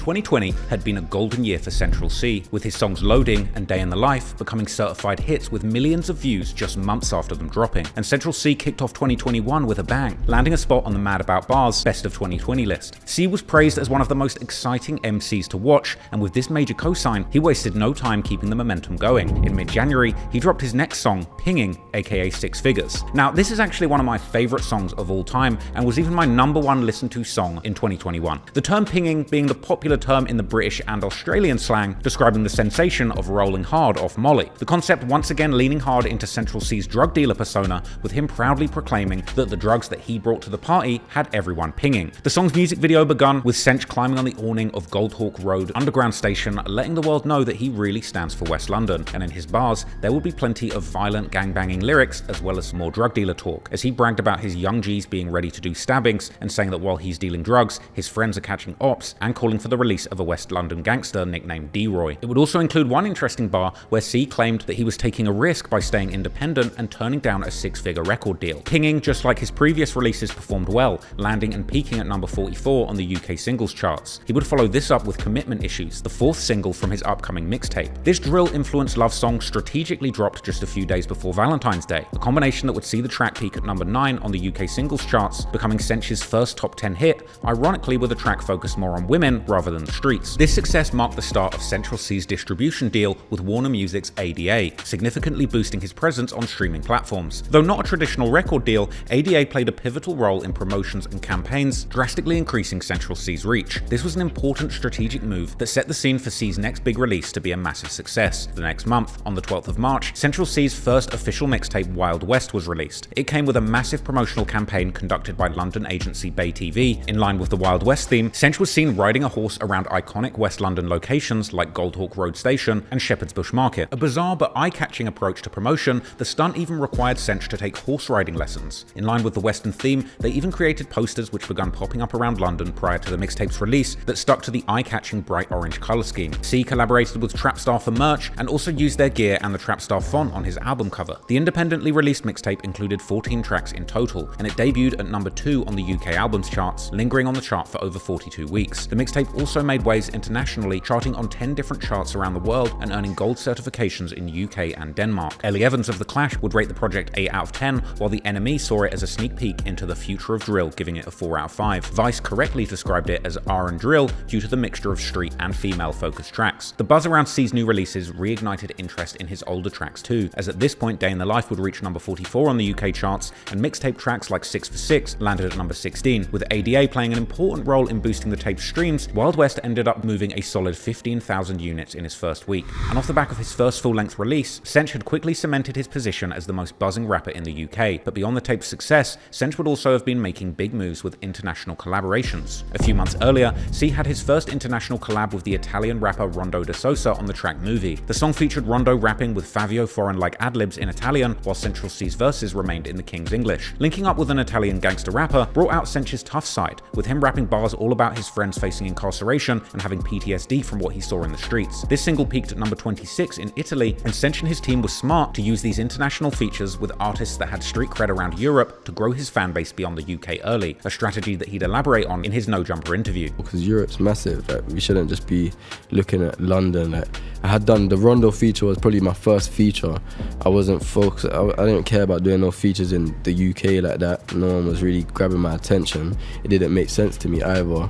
2020 had been a golden year for Central C, with his songs Loading and Day in the Life becoming certified hits with millions of views just months after them dropping. And Central C kicked off 2021 with a bang, landing a spot on the Mad About Bars Best of 2020 list. C was praised as one of the most exciting MCs to watch, and with this major cosign, he wasted no time keeping the momentum going. In mid-January, he dropped his next song, Pinging, aka Six Figures. Now, this is actually one of my favorite songs of all time, and was even my #1 listened to song in 2021. The term pinging being the popular term in the British and Australian slang, describing the sensation of rolling hard off Molly. The concept once again leaning hard into Central C's drug dealer persona, with him proudly proclaiming that the drugs that he brought to the party had everyone pinging. The song's music video begun with Sench climbing on the awning of Goldhawk Road Underground Station, letting the world know that he really stands for West London, and in his bars, there would be plenty of violent gangbanging lyrics as well as more drug dealer talk, as he bragged about his young G's being ready to do stabbings and saying that while he's dealing drugs, his friends are catching ops, and calling for the release of a West London gangster nicknamed D-Roy. It would also include one interesting bar where C claimed that he was taking a risk by staying independent and turning down a six-figure record deal. Pinging, just like his previous releases, performed well, landing and peaking at number 44 on the UK singles charts. He would follow this up with Commitment Issues, the 4th single from his upcoming mixtape. This drill-influenced love song strategically dropped just a few days before Valentine's Day, a combination that would see the track peak at number 9 on the UK singles charts, becoming Sench's first top 10 hit, ironically with a track focused more on women rather than the streets. This success marked the start of Central C's distribution deal with Warner Music's ADA, significantly boosting his presence on streaming platforms. Though not a traditional record deal, ADA played a pivotal role in promotions and campaigns, drastically increasing Central C's reach. This was an important strategic move that set the scene for C's next big release to be a massive success. The next month, on the 12th of March, Central C's first official mixtape Wild West was released. It came with a massive promotional campaign conducted by London agency Bay TV. In line with the Wild West theme, Sench was seen riding a horse around iconic West London locations like Goldhawk Road Station and Shepherd's Bush Market. A bizarre but eye-catching approach to promotion, the stunt even required Sench to take horse riding lessons. In line with the Western theme, they even created posters which began popping up around London prior to the mixtape's release that stuck to the eye-catching bright orange colour scheme. C collaborated with Trapstar for merch and also used their gear and the Trapstar font on his album cover. The independently released mixtape included 14 tracks in total, and it debuted at number 2 on the UK albums charts, lingering on the chart for over 42 weeks. The mixtape also made waves internationally, charting on 10 different charts around the world and earning gold certifications in UK and Denmark. Ellie Evans of The Clash would rate the project 8 out of 10, while The Enemy saw it as a sneak peek into the future of drill, giving it a 4 out of 5. Vice correctly described it as R&B drill due to the mixture of street and female-focused tracks. The buzz around C's new releases reignited interest in his older tracks too, as at this point Day in the Life would reach number 44 on the UK charts, and mixtape tracks like 6 for 6 landed at number 16. With ADA playing an important role in boosting the tape's streams, Wild West ended up moving a solid 15,000 units in his first week. And off the back of his first full-length release, Sench had quickly cemented his position as the most buzzing rapper in the UK. But beyond the tape's success, Sench would also have been making big moves with international collaborations. A few months earlier, C had his first international collab with the Italian rapper Rondo De Sosa on the track Movie. The song featured Rondo rapping with Fabio Foreign-like ad-libs in Italian, while Central C's verses remained in the King's English. Linking up with an Italian gangster rapper brought out Sench's tough side, with him rapping bars all about his friends facing incarceration and having PTSD from what he saw in the streets. This single peaked at number 26 in Italy, and Sench and his team were smart to use these international features with artists that had street cred around Europe to grow his fanbase beyond the UK early, a strategy that he'd elaborate on in his No Jumper interview. Because Europe's massive, we shouldn't just be looking at London. I had done the Rondo feature, was probably my first feature. I wasn't focused, I didn't care about doing no features in the UK like that. No one was really grabbing my attention. It didn't make sense to me either.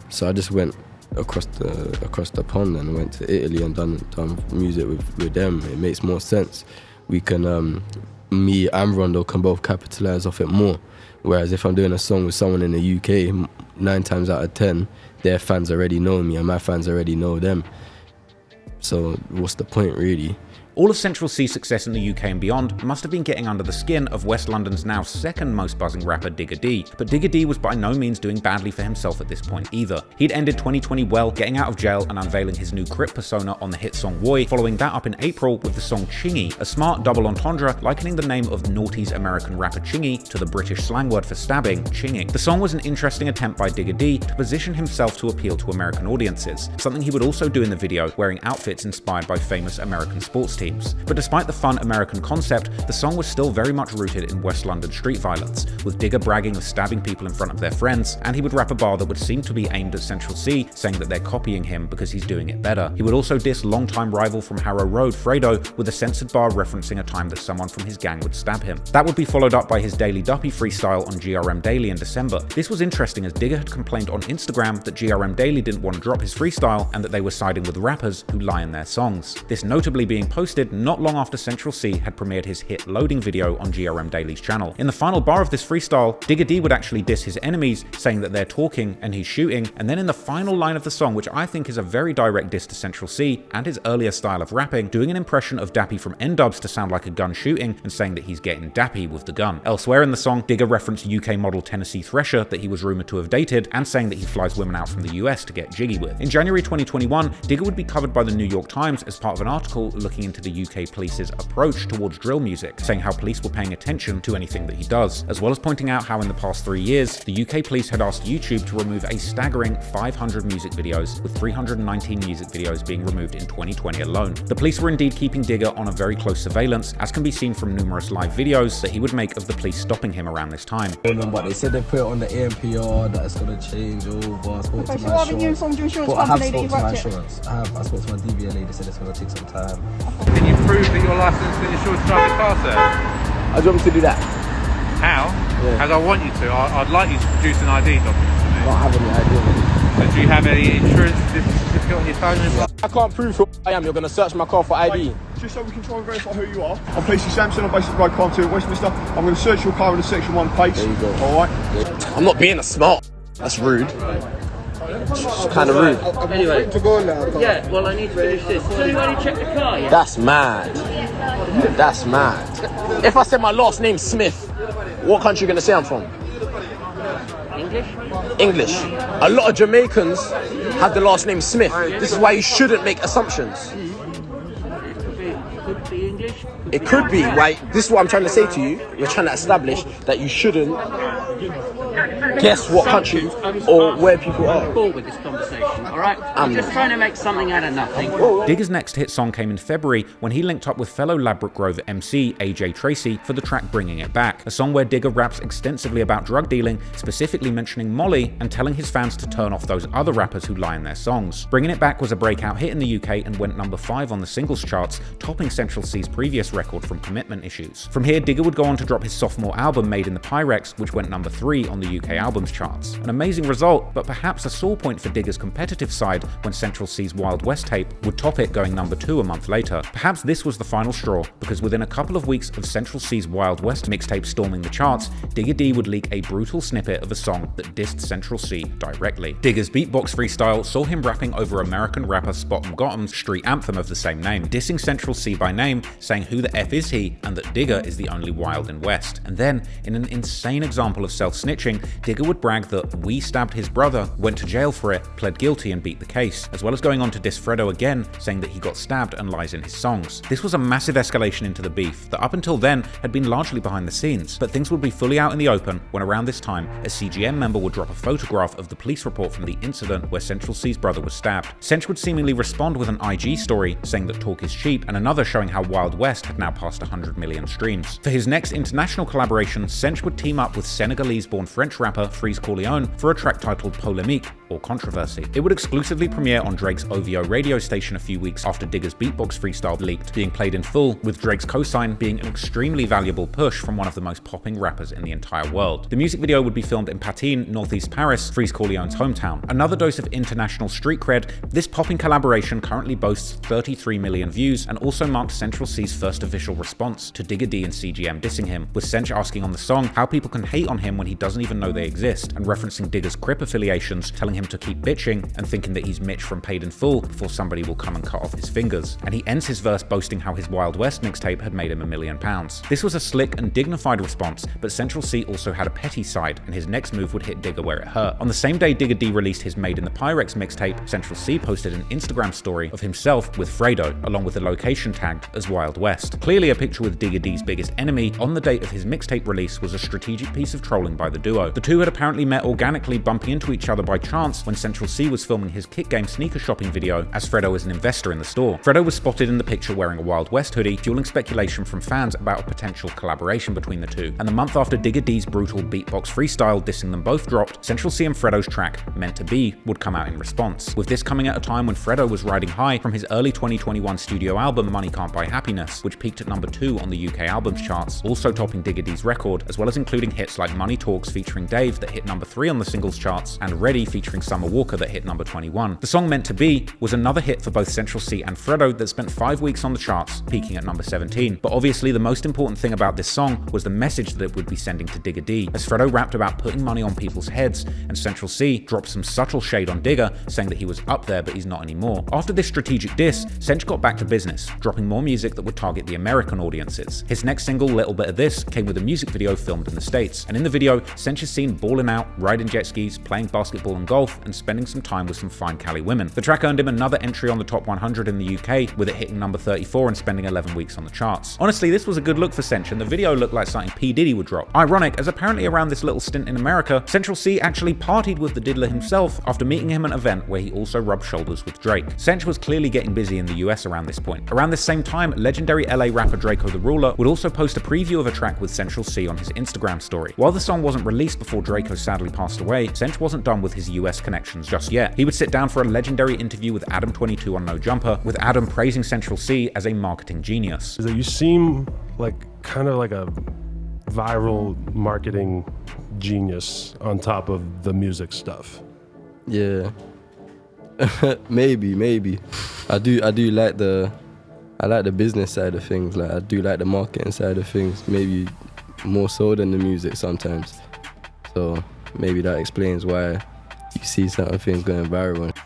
So I just went across the pond and went to Italy and done music with them. It makes more sense. We can, me and Rondo can both capitalize off it more. Whereas if I'm doing a song with someone in the UK, 9 times out of 10, their fans already know me and my fans already know them. So what's the point really? All of Central C's success in the UK and beyond must have been getting under the skin of West London's now second most buzzing rapper Digga D, but Digga D was by no means doing badly for himself at this point either. He'd ended 2020 well, getting out of jail and unveiling his new Crip persona on the hit song Woy, following that up in April with the song Chingy, a smart double entendre likening the name of naughty's American rapper Chingy to the British slang word for stabbing, chinging. The song was an interesting attempt by Digga D to position himself to appeal to American audiences, something he would also do in the video, wearing outfits inspired by famous American sports teams. seems. But despite the fun American concept, the song was still very much rooted in West London street violence, with Digga bragging of stabbing people in front of their friends, and he would rap a bar that would seem to be aimed at Central C, saying that they're copying him because he's doing it better. He would also diss longtime rival from Harrow Road, Fredo, with a censored bar referencing a time that someone from his gang would stab him. That would be followed up by his Daily Duppy freestyle on GRM Daily in December. This was interesting as Digga had complained on Instagram that GRM Daily didn't want to drop his freestyle and that they were siding with rappers who lie in their songs. This notably being posted not long after Central C had premiered his hit Loading video on GRM Daily's channel. In the final bar of this freestyle, Digga D would actually diss his enemies, saying that they're talking and he's shooting, and then in the final line of the song, which I think is a very direct diss to Central C and his earlier style of rapping, doing an impression of Dappy from N-Dubs to sound like a gun shooting and saying that he's getting dappy with the gun. Elsewhere in the song, Digga referenced UK model Tennessee Thresher that he was rumoured to have dated, and saying that he flies women out from the US to get jiggy with. In January 2021, Digga would be covered by the New York Times as part of an article looking into the UK police's approach towards drill music, saying how police were paying attention to anything that he does, as well as pointing out how in the past 3 years, the UK police had asked YouTube to remove a staggering 500 music videos, with 319 music videos being removed in 2020 alone. The police were indeed keeping Digga on a very close surveillance, as can be seen from numerous live videos that he would make of the police stopping him around this time. But they said they put it on the ANPR, that it's going to change over. I spoke to my insurance. I spoke to my DVA lady, said it's going to take some time. Can you prove that you're licensed and insured to drive the car, sir? I want me to do that. How? Yeah. As I want you to. I'd like you to produce an ID document for me. I don't have any idea. So do you have any insurance certificate on your phone? I can't prove who I am. You're going to search my car for ID. Just so we can try and verify who you are. I'm PC Sampson, I'm based at Road Car 2 in Westminster. I'm going to search your car in a section 1 place. There you go. Alright? I'm not being a smart. That's rude. It's kind of rude. Anyway, to go now. Yeah, well, I need to finish this. So you already checked the car, yeah? That's mad. That's mad. If I said my last name's Smith, what country are you going to say I'm from? English? English. A lot of Jamaicans have the last name Smith. This is why you shouldn't make assumptions. Could be English. It could be. Why? This is what I'm trying to say to you. We're trying to establish that you shouldn't guess what country or where people are. Bored with this conversation, all right? I'm just trying to make something out of nothing. Digga's next hit song came in February when he linked up with fellow Ladbroke Grove MC AJ Tracy for the track Bringing It Back, a song where Digga raps extensively about drug dealing, specifically mentioning Molly and telling his fans to turn off those other rappers who lie in their songs. Bringing It Back was a breakout hit in the UK and went number 5 on the singles charts, topping Central C's previous record from Commitment Issues. From here, Digga would go on to drop his sophomore album Made in the Pyrex, which went number 3 on the UK albums charts. An amazing result, but perhaps a sore point for Digga's competitive side when Central C's Wild West tape would top it, going number 2 a month later. Perhaps this was the final straw, because within a couple of weeks of Central C's Wild West mixtape storming the charts, Digga D would leak a brutal snippet of a song that dissed Central C directly. Digga's beatbox freestyle saw him rapping over American rapper Spot 'em Got'em's street anthem of the same name, dissing Central C by name, saying who the F is he, and that Digga is the only wild in West. And then, in an insane example of self-snitching, Digga would brag that we stabbed his brother, went to jail for it, pled guilty and beat the case, as well as going on to diss Fredo again, saying that he got stabbed and lies in his songs. This was a massive escalation into the beef that up until then had been largely behind the scenes, but things would be fully out in the open when around this time a CGM member would drop a photograph of the police report from the incident where Central C's brother was stabbed. Central would seemingly respond with an IG story saying that talk is cheap, and another showing how Wild West had now passed 100 million streams. For his next international collaboration, Sench would team up with Senegalese-born French rapper Freeze Corleone for a track titled Polémique, or Controversy. It would exclusively premiere on Drake's OVO radio station a few weeks after Digga's beatbox freestyle leaked, being played in full, with Drake's cosign being an extremely valuable push from one of the most popping rappers in the entire world. The music video would be filmed in Patine, northeast Paris, Freeze Corleone's hometown. Another dose of international street cred, this popping collaboration currently boasts 33 million views and also marked Central C's first official response to Digga D and CGM dissing him, with Sench asking on the song how people can hate on him when he doesn't even know they exist, and referencing Digga's Crip affiliations, telling him to keep bitching and thinking that he's Mitch from Paid in Full before somebody will come and cut off his fingers. And he ends his verse boasting how his Wild West mixtape had made him £1 million. This was a slick and dignified response, but Central C also had a petty side, and his next move would hit Digga where it hurt. On the same day Digga D released his Made in the Pyrex mixtape, Central C posted an Instagram story of himself with Fredo, along with the location tagged as Wild West. Clearly a picture with Digga D's biggest enemy on the date of his mixtape release was a strategic piece of trolling by the duo. The two had apparently met organically, bumping into each other by chance France when Central C was filming his Kick Game sneaker shopping video, as Fredo is an investor in the store. Fredo was spotted in the picture wearing a Wild West hoodie, fueling speculation from fans about a potential collaboration between the two. And the month after Digga D's brutal beatbox freestyle dissing them both dropped, Central C and Fredo's track, Meant to Be, would come out in response. With this coming at a time when Fredo was riding high from his early 2021 studio album Money Can't Buy Happiness, which peaked at number 2 on the UK albums charts, also topping Digga D's record, as well as including hits like Money Talks featuring Dave that hit number 3 on the singles charts, and Ready featuring Summer Walker that hit number 21. The song Meant to Be was another hit for both Central C and Fredo that spent 5 weeks on the charts, peaking at number 17. But obviously the most important thing about this song was the message that it would be sending to Digga D, as Fredo rapped about putting money on people's heads, and Central C dropped some subtle shade on Digga, saying that he was up there but he's not anymore. After this strategic diss, Centr got back to business, dropping more music that would target the American audiences. His next single, Little Bit of This, came with a music video filmed in the States, and in the video, Centr is seen balling out, riding jet skis, playing basketball and golf, and spending some time with some fine Cali women. The track earned him another entry on the top 100 in the UK, with it hitting number 34 and spending 11 weeks on the charts. Honestly, this was a good look for Centr, and the video looked like something P. Diddy would drop. Ironic, as apparently around this little stint in America, Central C actually partied with the Diddler himself after meeting him at an event where he also rubbed shoulders with Drake. Centr was clearly getting busy in the US around this point. Around this same time, legendary LA rapper Draco the Ruler would also post a preview of a track with Central C on his Instagram story. While the song wasn't released before Draco sadly passed away, Centr wasn't done with his US connections just yet. He would sit down for a legendary interview with Adam22 on No Jumper, with Adam praising Central C as a marketing genius. You seem like kind of like a viral marketing genius on top of the music stuff. Yeah. maybe. I do like the business side of things. Like I do like the marketing side of things. Maybe more so than the music sometimes. So maybe that explains why you see certain things going viral.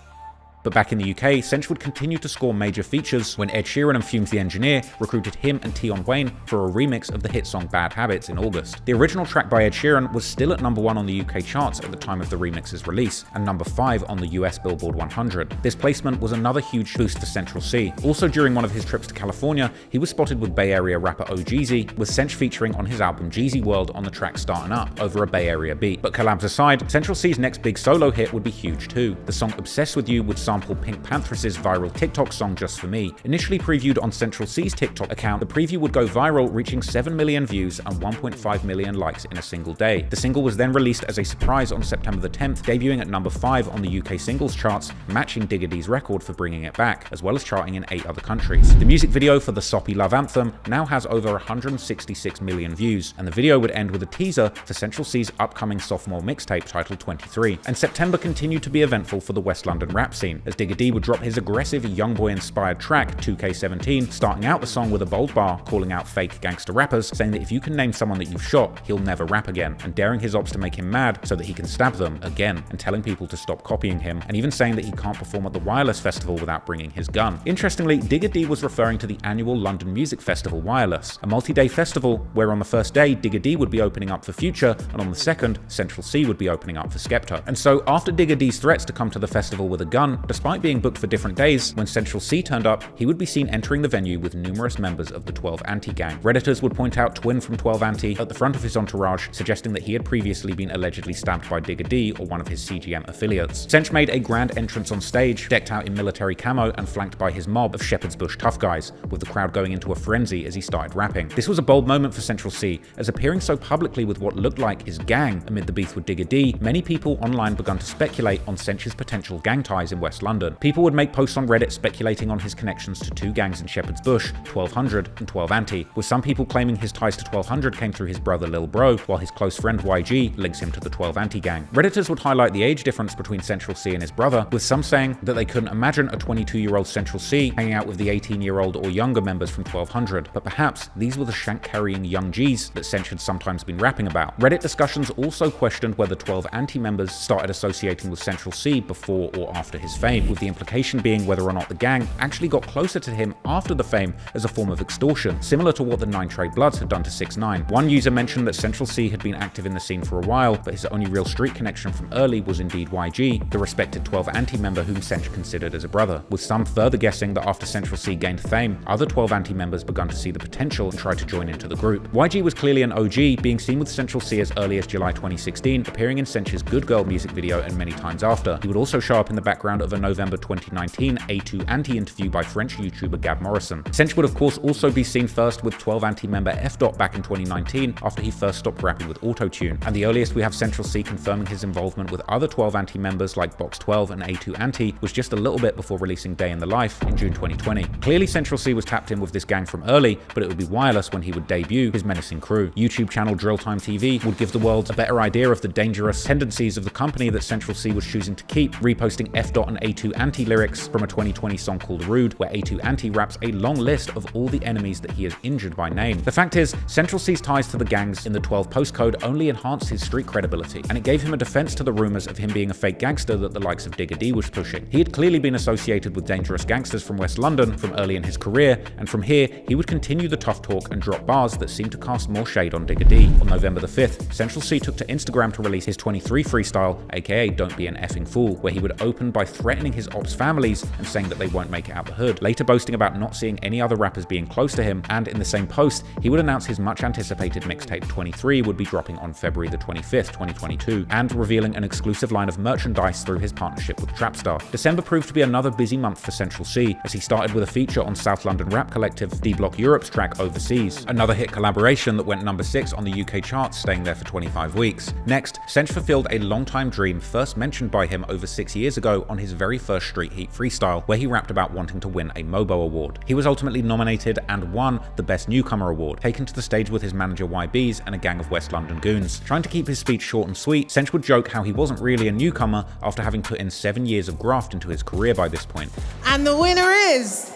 But back in the UK, Centr would continue to score major features when Ed Sheeran and Fumes the Engineer recruited him and Tion Wayne for a remix of the hit song Bad Habits in August. The original track by Ed Sheeran was still at number 1 on the UK charts at the time of the remix's release, and number 5 on the US Billboard 100. This placement was another huge boost for Central C. Also during one of his trips to California, he was spotted with Bay Area rapper OGeezy, with Centr featuring on his album Jeezy World on the track Starting Up, over a Bay Area beat. But collabs aside, Central C's next big solo hit would be huge too. The song Obsessed With You would sample Pink Pantheress' viral TikTok song Just For Me. Initially previewed on Central C's TikTok account, the preview would go viral, reaching 7 million views and 1.5 million likes in a single day. The single was then released as a surprise on September the 10th, debuting at number 5 on the UK singles charts, matching Digga D's record for bringing it back, as well as charting in 8 other countries. The music video for the soppy love anthem now has over 166 million views, and the video would end with a teaser for Central C's upcoming sophomore mixtape titled 23. And September continued to be eventful for the West London rap scene, as Digga D would drop his aggressive YoungBoy-inspired track 2K17, starting out the song with a bold bar calling out fake gangster rappers, saying that if you can name someone that you've shot, he'll never rap again, and daring his ops to make him mad so that he can stab them again, and telling people to stop copying him, and even saying that he can't perform at the Wireless Festival without bringing his gun. Interestingly, Digga D was referring to the annual London Music Festival Wireless, a multi-day festival where on the first day Digga D would be opening up for Future, and on the second, Central C would be opening up for Skepta. And so after Digga D's threats to come to the festival with a gun, despite being booked for different days, when Central C turned up, he would be seen entering the venue with numerous members of the 12 Anti gang. Redditors would point out Twin from 12 Anti at the front of his entourage, suggesting that he had previously been allegedly stabbed by Digga D or one of his CGM affiliates. Centr made a grand entrance on stage, decked out in military camo and flanked by his mob of Shepherd's Bush tough guys, with the crowd going into a frenzy as he started rapping. This was a bold moment for Central C, as appearing so publicly with what looked like his gang amid the beef with Digga D, many people online began to speculate on Centr's potential gang ties in West London. People would make posts on Reddit speculating on his connections to 2 gangs in Shepherd's Bush, 1200 and 12 Anti, with some people claiming his ties to 1200 came through his brother Lil Bro, while his close friend YG links him to the 12 Anti gang. Redditors would highlight the age difference between Central C and his brother, with some saying that they couldn't imagine a 22-year-old Central C hanging out with the 18-year-old or younger members from 1200, but perhaps these were the shank-carrying young G's that Centr had sometimes been rapping about. Reddit discussions also questioned whether 12 Anti members started associating with Central C before or after his fame. fame, with the implication being whether or not the gang actually got closer to him after the fame as a form of extortion, similar to what the 9 Trey Bloods had done to 6ix9ine. One user mentioned that Central C had been active in the scene for a while, but his only real street connection from early was indeed YG, the respected 12 Anti member whom Sench considered as a brother, with some further guessing that after Central C gained fame, other 12 Anti members begun to see the potential and try to join into the group. YG was clearly an OG, being seen with Central C as early as July 2016, appearing in Sench's Good Girl music video and many times after. He would also show up in the background of a November 2019 A2 Anti interview by French YouTuber Gab Morrison. Sench would of course also be seen first with 12 Anti member F. back in 2019 after he first stopped rapping with autotune, and the earliest we have Central C confirming his involvement with other 12 Anti members like Box 12 and A2 Anti was just a little bit before releasing Day in the Life in June 2020. Clearly Central C was tapped in with this gang from early, but it would be wireless when he would debut his menacing crew. YouTube channel Drill Time TV would give the world a better idea of the dangerous tendencies of the company that Central C was choosing to keep, reposting F. and A2 Anti lyrics from a 2020 song called Rude, where A2 Anti raps a long list of all the enemies that he has injured by name. The fact is, Central C's ties to the gangs in the 12 postcode only enhanced his street credibility, and it gave him a defense to the rumors of him being a fake gangster that the likes of Digga D was pushing. He had clearly been associated with dangerous gangsters from West London from early in his career, and from here, he would continue the tough talk and drop bars that seemed to cast more shade on Digga D. On November the 5th, Central C took to Instagram to release his 23 freestyle, aka Don't Be an Effing Fool, where he would open by threatening his ops families and saying that they won't make it out the hood, later boasting about not seeing any other rappers being close to him, and in the same post, he would announce his much anticipated mixtape 23 would be dropping on February the 25th, 2022, and revealing an exclusive line of merchandise through his partnership with Trapstar. December proved to be another busy month for Central C, as he started with a feature on South London rap collective D-Block Europe's track Overseas, another hit collaboration that went number 6 on the UK charts, staying there for 25 weeks. Next, Sench fulfilled a long-time dream first mentioned by him over 6 years ago on his very first Street Heat freestyle, where he rapped about wanting to win a Mobo Award. He was ultimately nominated and won the Best Newcomer Award, taken to the stage with his manager YBs and a gang of West London goons. Trying to keep his speech short and sweet, Sench would joke how he wasn't really a newcomer after having put in 7 years of graft into his career by this point. And the winner is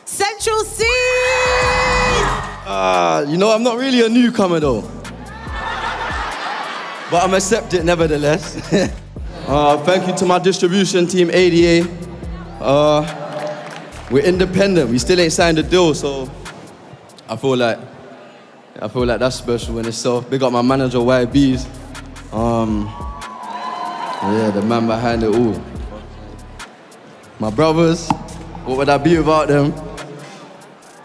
Central C! I'm not really a newcomer though. But I'm accept it nevertheless. Thank you to my distribution team, ADA. We're independent, we still ain't signed a deal, so I feel like that's special in itself. Big up my manager, YBs. Yeah, the man behind it all. My brothers, what would I be without them?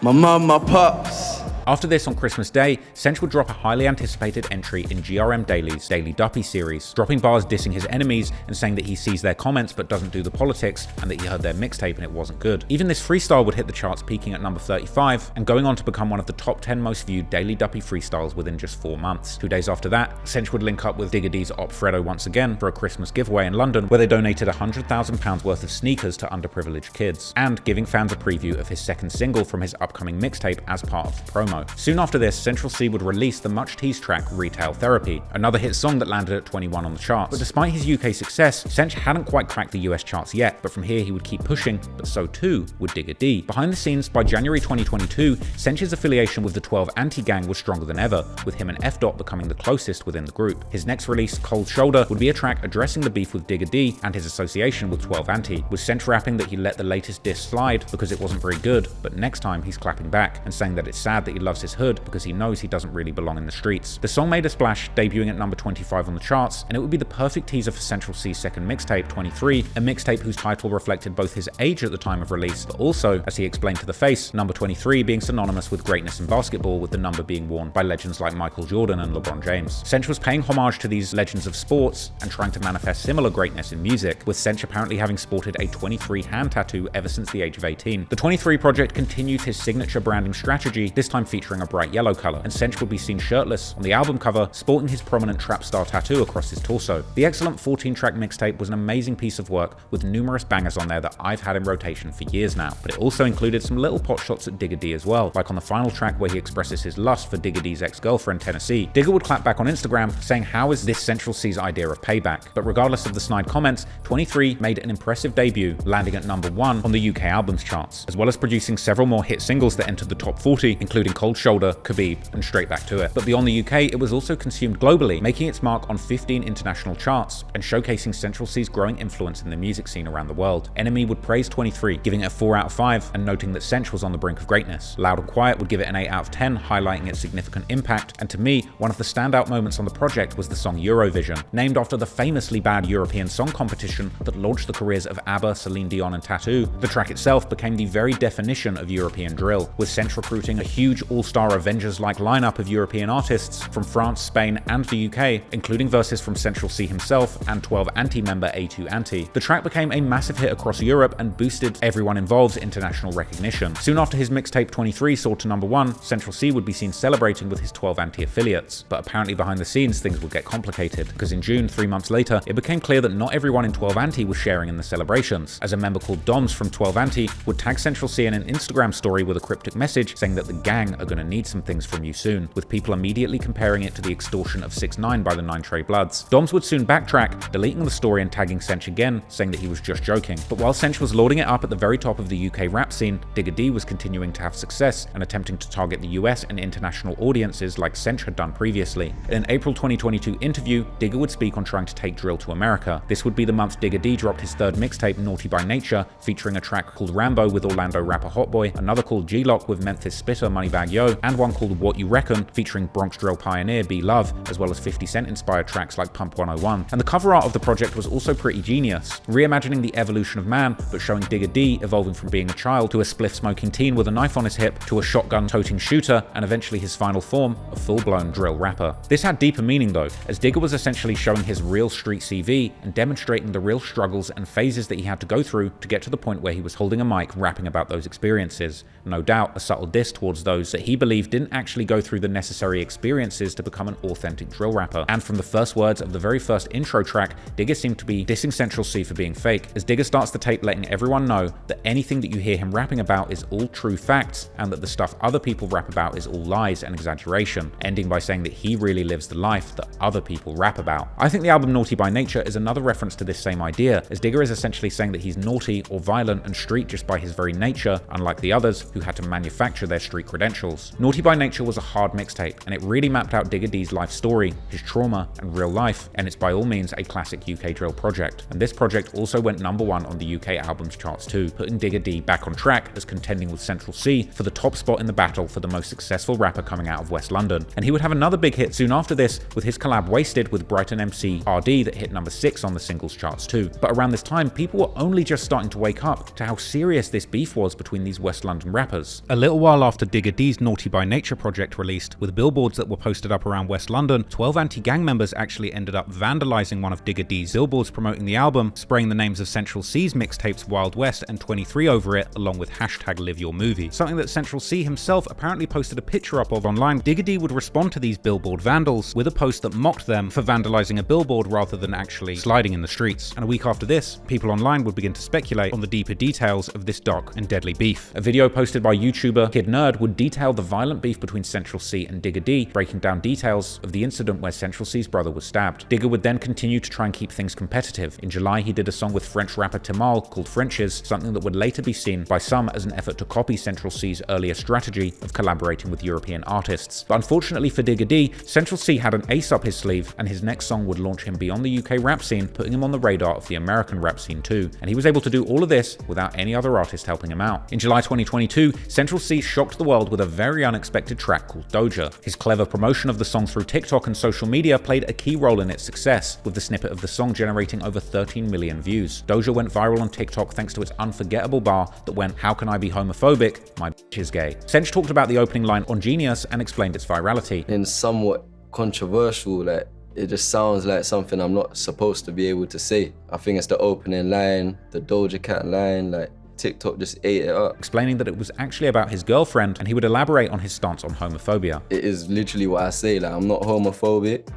My mum, my pops. After this, on Christmas Day, Sench would drop a highly anticipated entry in GRM Daily's Daily Duppy series, dropping bars dissing his enemies and saying that he sees their comments but doesn't do the politics, and that he heard their mixtape and it wasn't good. Even this freestyle would hit the charts, peaking at number 35 and going on to become one of the top 10 most viewed Daily Duppy freestyles within just 4 months. 2 days after that, Sench would link up with Digga D's Op Fredo once again for a Christmas giveaway in London, where they donated £100,000 worth of sneakers to underprivileged kids, and giving fans a preview of his second single from his upcoming mixtape as part of the promo. Soon after this, Central C would release the much-teased track Retail Therapy, another hit song that landed at 21 on the charts. But despite his UK success, Sench hadn't quite cracked the US charts yet, but from here he would keep pushing, but so too would Digga D. Behind the scenes, by January 2022, Sench's affiliation with the 12 Anti-gang was stronger than ever, with him and F. becoming the closest within the group. His next release, Cold Shoulder, would be a track addressing the beef with Digga D and his association with 12 Anti, with Sench rapping that he let the latest diss slide because it wasn't very good, but next time he's clapping back and saying that it's sad that he loves his hood because he knows he doesn't really belong in the streets. The song made a splash, debuting at number 25 on the charts, and it would be the perfect teaser for Central C's second mixtape, 23, a mixtape whose title reflected both his age at the time of release, but also, as he explained to The Face, number 23 being synonymous with greatness in basketball, with the number being worn by legends like Michael Jordan and LeBron James. Sench was paying homage to these legends of sports and trying to manifest similar greatness in music, with Sench apparently having sported a 23 hand tattoo ever since the age of 18. The 23 project continued his signature branding strategy, this time featuring a bright yellow color, and Sench would be seen shirtless on the album cover, sporting his prominent Trapstar tattoo across his torso. The excellent 14-track mixtape was an amazing piece of work, with numerous bangers on there that I've had in rotation for years now, but it also included some little pot shots at Digga D as well, like on the final track where he expresses his lust for Digga D's ex-girlfriend Tennessee. Digga would clap back on Instagram, saying how is this Central C's idea of payback? But regardless of the snide comments, 23 made an impressive debut, landing at number 1 on the UK albums charts, as well as producing several more hit singles that entered the top 40, including Cold Shoulder, Khabib, and straight back to it. But beyond the UK, it was also consumed globally, making its mark on 15 international charts and showcasing Central C's growing influence in the music scene around the world. Enemy would praise 23, giving it a 4 out of 5 and noting that Central was on the brink of greatness. Loud and Quiet would give it an 8 out of 10, highlighting its significant impact, and to me, one of the standout moments on the project was the song Eurovision, named after the famously bad European song competition that launched the careers of ABBA, Celine Dion, and Tattoo. The track itself became the very definition of European drill, with Central recruiting a huge all-star Avengers-like lineup of European artists from France, Spain, and the UK, including verses from Central C himself and 12 Anti member A2 Anti. The track became a massive hit across Europe and boosted everyone involved's international recognition. Soon after his mixtape 23 soared to #1, Central C would be seen celebrating with his 12 Anti affiliates. But apparently behind the scenes things would get complicated, because in June, 3 months later, it became clear that not everyone in 12 Anti was sharing in the celebrations, as a member called Doms from 12 Anti would tag Central C in an Instagram story with a cryptic message saying that the gang are gonna need some things from you soon, with people immediately comparing it to the extortion of 6ix9ine by the 9 Trey Bloods. Doms would soon backtrack, deleting the story and tagging Centr again, saying that he was just joking. But while Centr was lauding it up at the very top of the UK rap scene, Digga D was continuing to have success and attempting to target the US and international audiences like Centr had done previously. In an April 2022 interview, Digga would speak on trying to take drill to America. This would be the month Digga D dropped his 3rd mixtape, Naughty by Nature, featuring a track called Rambo with Orlando rapper Hotboy, another called G-Lock with Memphis Spitter, Moneybagg Yo, and one called What You Reckon, featuring Bronx drill pioneer B Love, as well as 50 Cent inspired tracks like Pump 101. And the cover art of the project was also pretty genius, reimagining the evolution of man, but showing Digga D evolving from being a child to a spliff-smoking teen with a knife on his hip, to a shotgun-toting shooter, and eventually his final form, a full-blown drill rapper. This had deeper meaning though, as Digga was essentially showing his real street CV and demonstrating the real struggles and phases that he had to go through to get to the point where he was holding a mic rapping about those experiences. No doubt a subtle diss towards those that he believed didn't actually go through the necessary experiences to become an authentic drill rapper. And from the first words of the very first intro track, Digga seemed to be dissing Central C for being fake, as Digga starts the tape letting everyone know that anything that you hear him rapping about is all true facts, and that the stuff other people rap about is all lies and exaggeration, ending by saying that he really lives the life that other people rap about. I think the album Naughty by Nature is another reference to this same idea, as Digga is essentially saying that he's naughty or violent and street just by his very nature, unlike the others who had to manufacture their street credentials. Naughty by Nature was a hard mixtape, and it really mapped out Digga D's life story, his trauma, and real life, and it's by all means a classic UK drill project. And this project also went #1 on the UK albums charts too, putting Digga D back on track as contending with Central C for the top spot in the battle for the most successful rapper coming out of West London. And he would have another big hit soon after this with his collab Wasted with Brighton MC RD that hit #6 on the singles charts too. But around this time, people were only just starting to wake up to how serious this beef was between these West London rappers. A little while after Digga D's Naughty by Nature project released, with billboards that were posted up around West London, 12 anti-gang members actually ended up vandalizing one of Digga D's billboards promoting the album, spraying the names of Central C's mixtapes Wild West and 23 over it, along with #LiveYourMovie. Something that Central C himself apparently posted a picture up of online. Digga D would respond to these billboard vandals with a post that mocked them for vandalizing a billboard rather than actually sliding in the streets. And a week after this, people online would begin to speculate on the deeper details of this dark and deadly beef. A video posted by YouTuber Kid Nerd would detail the violent beef between Central C and Digga D, breaking down details of the incident where Central C's brother was stabbed. Digga would then continue to try and keep things competitive. In July, he did a song with French rapper Timal called Frenches, something that would later be seen by some as an effort to copy Central C's earlier strategy of collaborating with European artists. But unfortunately for Digga D, Central C had an ace up his sleeve, and his next song would launch him beyond the UK rap scene, putting him on the radar of the American rap scene too. And he was able to do all of this without any other artist helping him out. In July 2022, Central C shocked the world with a very unexpected track called Doja. His clever promotion of the song through TikTok and social media played a key role in its success, with the snippet of the song generating over 13 million views. Doja went viral on TikTok thanks to its unforgettable bar that went, "How can I be homophobic? My bitch is gay." Centr talked about the opening line on Genius and explained its virality. In somewhat controversial, like, it just sounds like something I'm not supposed to be able to say. I think it's the opening line, the Doja Cat line, like, TikTok just ate it up. Explaining that it was actually about his girlfriend, and he would elaborate on his stance on homophobia. It is literally what I say, like, I'm not homophobic.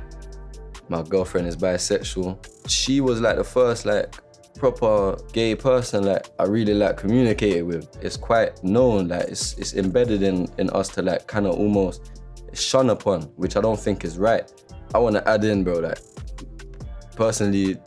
My girlfriend is bisexual. She was like the first like proper gay person like I really like communicated with. It's quite known, like it's embedded in us to like kind of almost shun upon, which I don't think is right. I want to add in, bro, like personally,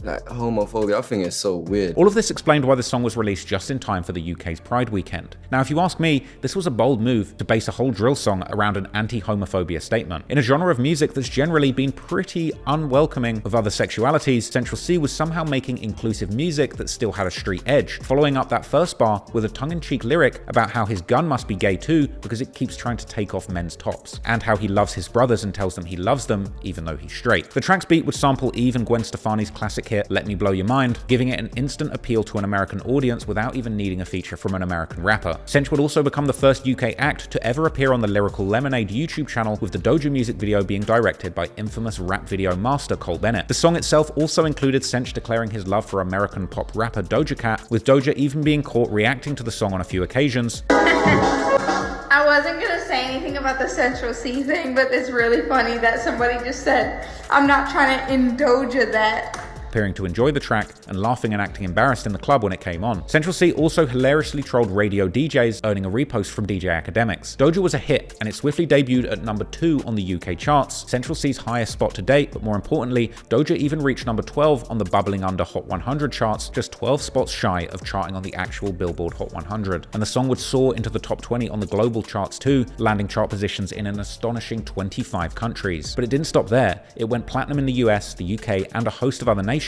Like homophobia, I think it's so weird. All of this explained why the song was released just in time for the UK's Pride weekend. Now, if you ask me, this was a bold move to base a whole drill song around an anti-homophobia statement. In a genre of music that's generally been pretty unwelcoming of other sexualities, Central C was somehow making inclusive music that still had a street edge, following up that first bar with a tongue-in-cheek lyric about how his gun must be gay too because it keeps trying to take off men's tops, and how he loves his brothers and tells them he loves them even though he's straight. The track's beat would sample Eve and Gwen Stefani's classic hit Let Me Blow Your Mind, giving it an instant appeal to an American audience without even needing a feature from an American rapper. Central would also become the first UK act to ever appear on the Lyrical Lemonade YouTube channel, with the Doja music video being directed by infamous rap video master Cole Bennett. The song itself also included Sench declaring his love for American pop rapper Doja Cat, with Doja even being caught reacting to the song on a few occasions. I wasn't gonna say anything about the Central C thing, but it's really funny that somebody just said, I'm not trying to Doja that. Appearing to enjoy the track and laughing and acting embarrassed in the club when it came on. Central C also hilariously trolled radio DJs, earning a repost from DJ Academics. Doja was a hit, and it swiftly debuted at number 2 on the UK charts, Central C's highest spot to date, but more importantly, Doja even reached number 12 on the bubbling under Hot 100 charts, just 12 spots shy of charting on the actual Billboard Hot 100. And the song would soar into the top 20 on the global charts too, landing chart positions in an astonishing 25 countries. But it didn't stop there. It went platinum in the US, the UK, and a host of other nations,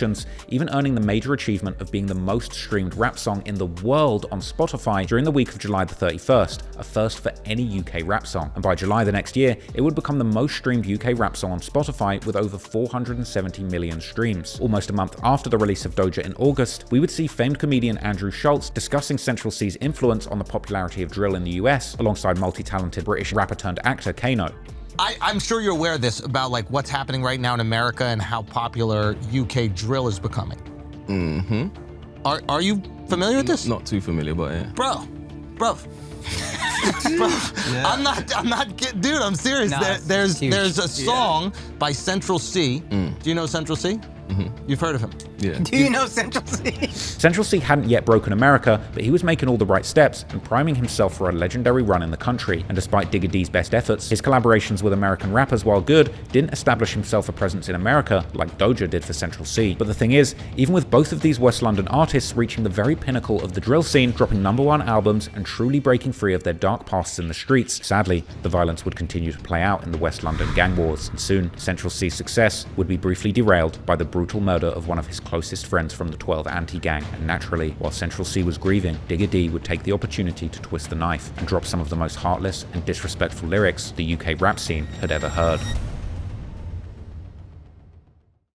even earning the major achievement of being the most streamed rap song in the world on Spotify during the week of July the 31st, a first for any UK rap song. And by July the next year, it would become the most streamed UK rap song on Spotify with over 470 million streams. Almost a month after the release of Doja in August, we would see famed comedian Andrew Schultz discussing Central C's influence on the popularity of drill in the US, alongside multi-talented British rapper turned actor Kano. I'm sure you're aware of this, about like what's happening right now in America and how popular UK drill is becoming. Mm-hmm. Are you familiar with this? Not too familiar, but yeah. Bro. Bro, yeah. I'm not kidding, dude, I'm serious. No, there's a song by Central C. Do you know Central C? Mm-hmm. You've heard of him? Yeah. Do you know Central C? Central C hadn't yet broken America, but he was making all the right steps and priming himself for a legendary run in the country. And despite Digga D's best efforts, his collaborations with American rappers, while good, didn't establish himself a presence in America like Doja did for Central C. But the thing is, even with both of these West London artists reaching the very pinnacle of the drill scene, dropping #1 albums and truly breaking free of their dark pasts in the streets, sadly, the violence would continue to play out in the West London gang wars. And soon, Central C's success would be briefly derailed by the brutal murder of one of his closest friends from the 12 anti-gang. And naturally, while Central C was grieving, Digga D would take the opportunity to twist the knife and drop some of the most heartless and disrespectful lyrics the UK rap scene had ever heard.